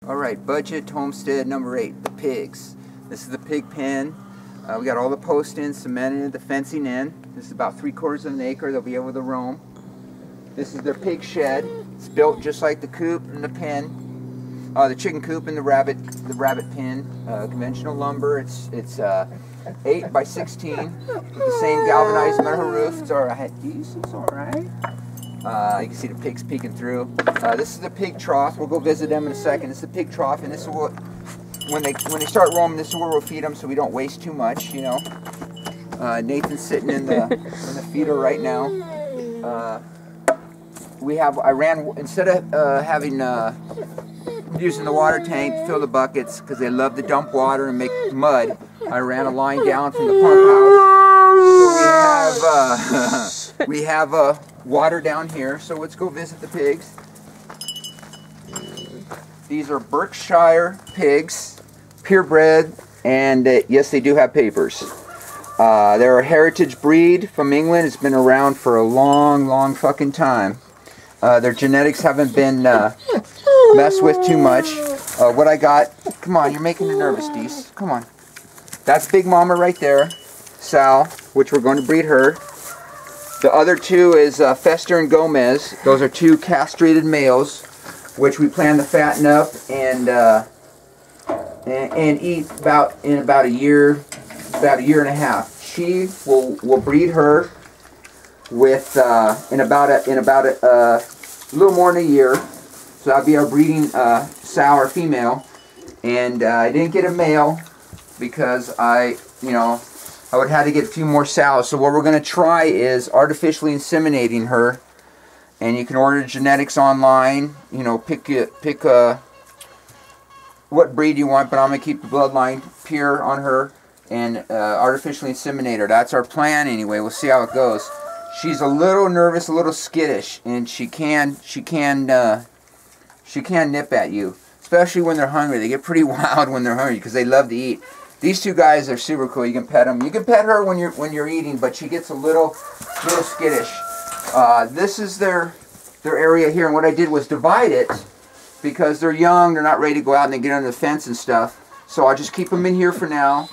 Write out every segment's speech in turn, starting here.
Alright, budget homestead number 8, the pigs. This is the pig pen. We got all the posts in, cemented, the fencing in. This is about 3/4 of an acre. They'll be able to roam. This is their pig shed. It's built just like the coop and the pen, the chicken coop and the rabbit pen. Conventional lumber. It's 8 by 16 with the same galvanized metal roof. It's alright. It's alright. You can see the pigs peeking through. This is the pig trough. We'll go visit them in a second. This is the pig trough, and this is what, when they start roaming, this is where we'll feed them, so we don't waste too much. You know. Nathan's sitting in the feeder right now. I ran, instead of using the water tank to fill the buckets because they love to dump water and make mud, I ran a line down from the pump house. So we have water down here. So let's go visit the pigs. These are Berkshire pigs, purebred, and yes, they do have papers. They're a heritage breed from England. It's been around for a long fucking time. Their genetics haven't been messed with too much. What I got, come on, you're making me nervous, Dees. Come on. That's Big Mama right there, Sal, which we're going to breed her. The other two is Fester and Gomez. Those are 2 castrated males, which we plan to fatten up and eat in about a year and a half. She will breed her with in about a little more than a year. So that'll be our breeding sow or female. And I didn't get a male because I would have to get a few more sows. So what we're going to try is artificially inseminating her. And you can order genetics online. You know, pick what breed you want, but I'm going to keep the bloodline pure on her and artificially inseminate her. That's our plan anyway. We'll see how it goes. She's a little nervous, a little skittish, and she can nip at you, especially when they're hungry. They get pretty wild when they're hungry because they love to eat. These 2 guys are super cool. You can pet them. You can pet her when you're eating, but she gets a little skittish. This is their area here, and what I did was divide it because they're young. They're not ready to go out and they get under the fence and stuff. So I'll just keep them in here for now,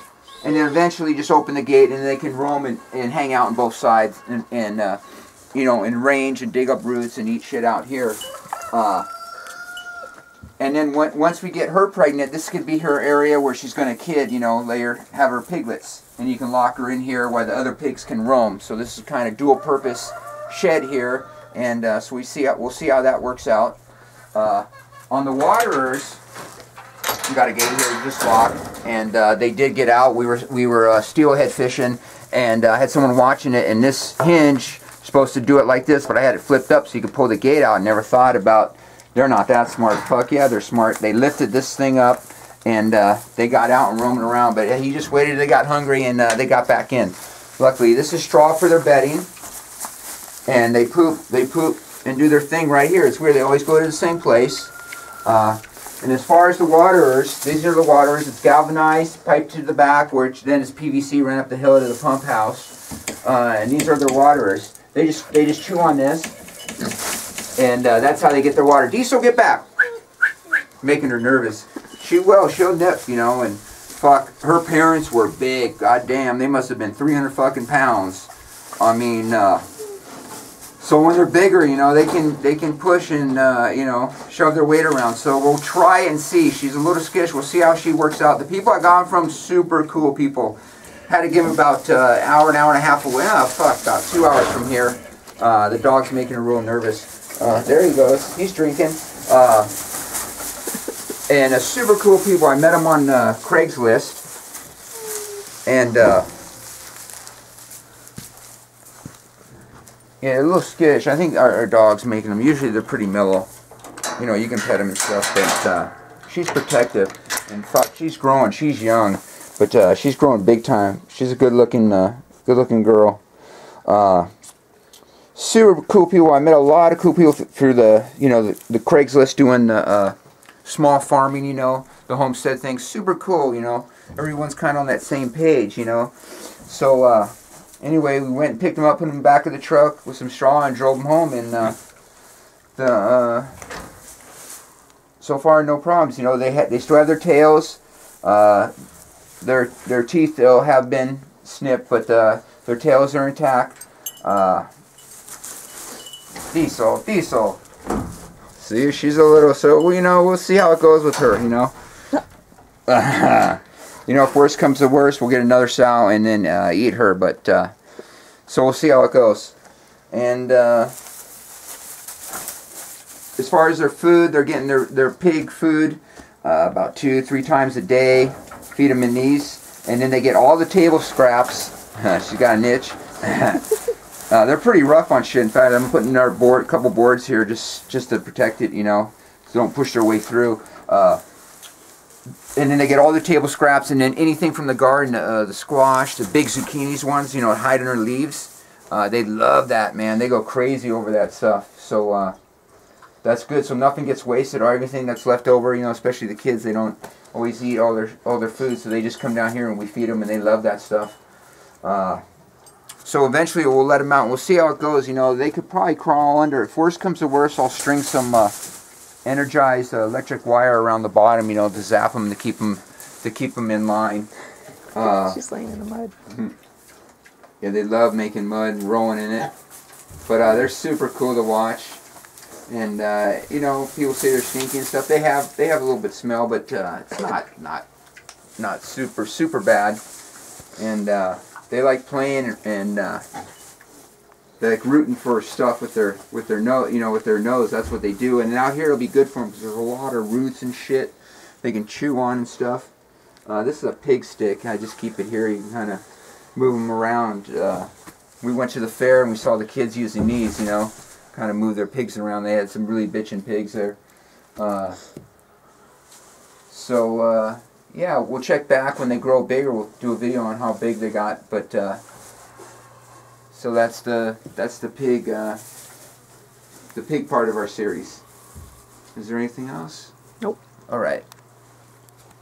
and then eventually just open the gate and they can roam and hang out on both sides and range and dig up roots and eat shit out here. And then once we get her pregnant, this could be her area where she's going to kid, have her piglets. And you can lock her in here while the other pigs can roam. So this is kind of dual purpose shed here. And so we'll see how that works out. On the waterers, we got a gate here just locked. And they did get out. We were steelhead fishing. And I had someone watching it. And this hinge is supposed to do it like this. But I had it flipped up so you could pull the gate out. Never thought about... They're not that smart. Fuck yeah, they're smart. They lifted this thing up, and they got out and roaming around. But he just waited. They got hungry, and they got back in. Luckily, this is straw for their bedding, and they poop and do their thing right here. It's weird. They always go to the same place. And as far as the waterers, these are the waterers. It's galvanized, piped to the back, which then is PVC ran up the hill to the pump house. And these are their waterers. They just chew on this. And that's how they get their water. Diesel, get back! Making her nervous. She'll nip, and fuck, her parents were big. God damn, they must have been 300 fucking pounds. I mean, so when they're bigger, they can push and, shove their weight around. So we'll try and see. She's a little skittish. We'll see how she works out. The people I got from, super cool people. Had to give them about an hour and a half away. Oh, fuck, about 2 hours from here. The dog's making her real nervous. There he goes. He's drinking. And super cool people. I met them on Craigslist. And, yeah, a little skittish. I think our dog's making them. Usually they're pretty mellow. You can pet them and stuff. But she's protective. And fuck, she's growing. She's young. But she's growing big time. She's a good-looking girl. Super cool people. I met a lot of cool people through the Craigslist doing small farming, the homestead thing. Super cool, Everyone's kind of on that same page, So, anyway, we went and picked them up, put them in the back of the truck with some straw and drove them home. And so far no problems. You know, they still have their tails. Their teeth though have been snipped, but their tails are intact. Diesel. See, she's a little, so you know, we'll see how it goes with her. You know, you know, if worst comes to worst, we'll get another sow and then eat her. But so we'll see how it goes. And as far as their food, they're getting their pig food about 2-3 times a day. Feed them in these, and then they get all the table scraps. She's got a niche. They're pretty rough on shit. In fact, I'm putting our couple boards here just to protect it, you know, so don't push their way through. And then they get all the table scraps, and then anything from the garden, the squash, the big zucchinis ones, you know, hide under leaves. They love that, man. They go crazy over that stuff. So that's good. So nothing gets wasted, or everything that's left over, you know, especially the kids, they don't always eat all their food, so they just come down here and we feed them, and they love that stuff. So eventually we'll let them out and we'll see how it goes. You know, they could probably crawl under. If worst comes to worst, I'll string some energized electric wire around the bottom, you know, to zap them, to keep them in line. She's laying in the mud. Yeah, they love making mud and rolling in it. But they're super cool to watch. And you know, people say they're stinky and stuff. They have a little bit of smell, but it's not super bad. And they like playing, and they like rooting for stuff with their nose. You know, with their nose. That's what they do. And out here it'll be good for them because there's a lot of roots and shit they can chew on and stuff. This is a pig stick. I just keep it here. You can kind of move them around. We went to the fair and we saw the kids using these. You know, kind of move their pigs around. They had some really bitchin' pigs there. Yeah, we'll check back when they grow bigger. We'll do a video on how big they got. But so that's the pig part of our series. Is there anything else? Nope. All right.